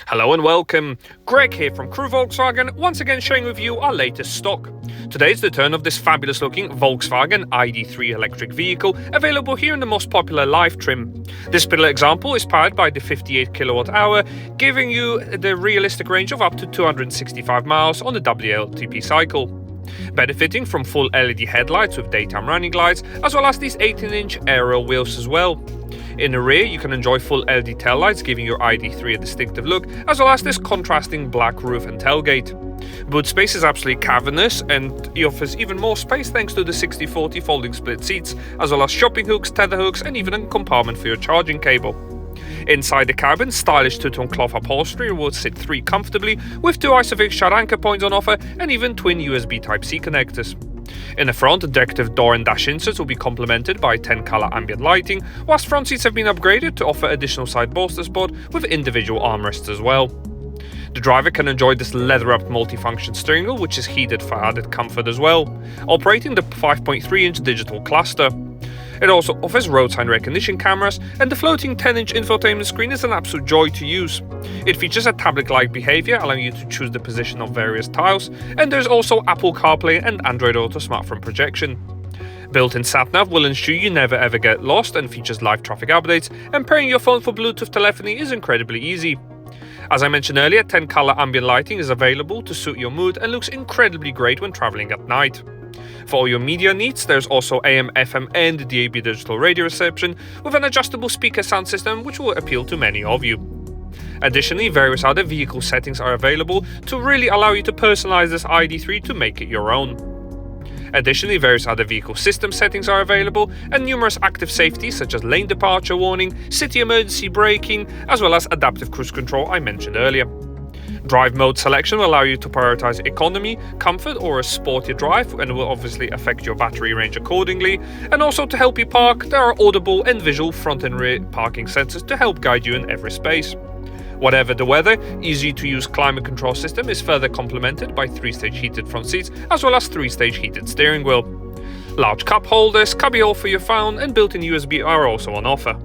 Hello and welcome, Greg here from Crewe Volkswagen, once again sharing with you our latest stock. Today is the turn of this fabulous looking Volkswagen ID.3 electric vehicle, available here in the most popular Life trim. This particular example is powered by the 58 kilowatt hour, giving you the realistic range of up to 265 miles on the WLTP cycle. Benefiting from full LED headlights with daytime running lights, as well as these 18-inch aerial wheels as well. In the rear, you can enjoy full LED taillights, giving your ID.3 a distinctive look, as well as this contrasting black roof and tailgate. Boot space is absolutely cavernous, and it offers even more space thanks to the 60/40 folding split seats, as well as shopping hooks, tether hooks, and even a compartment for your charging cable. Inside the cabin, stylish two-tone cloth upholstery will sit three comfortably, with two ISOFIX shut anchor points on offer and even twin USB Type-C connectors. In the front, decorative door and dash inserts will be complemented by 10-color ambient lighting, whilst front seats have been upgraded to offer additional side bolster support with individual armrests as well. The driver can enjoy this leather-wrapped multifunction steering wheel, which is heated for added comfort as well, operating the 5.3-inch digital cluster. It also offers roadside recognition cameras, and the floating 10-inch infotainment screen is an absolute joy to use. It features a tablet-like behavior, allowing you to choose the position of various tiles, and there's also Apple CarPlay and Android Auto smartphone projection. Built-in sat-nav will ensure you never ever get lost and features live traffic updates, and pairing your phone for Bluetooth telephony is incredibly easy. As I mentioned earlier, 10-color ambient lighting is available to suit your mood and looks incredibly great when traveling at night. For all your media needs, there's also AM, FM and DAB digital radio reception with an adjustable speaker sound system which will appeal to many of you. Additionally, various other vehicle settings are available to really allow you to personalize this ID.3 to make it your own. Additionally, various other vehicle system settings are available, and numerous active safety such as lane departure warning, city emergency braking, as well as adaptive cruise control I mentioned earlier. Drive mode selection will allow you to prioritize economy, comfort or a sporty drive, and will obviously affect your battery range accordingly. And also to help you park, there are audible and visual front and rear parking sensors to help guide you in every space. Whatever the weather, easy to use climate control system is further complemented by 3-stage heated front seats as well as 3-stage heated steering wheel. Large cup holders, cubbyhole for your phone and built-in USB are also on offer.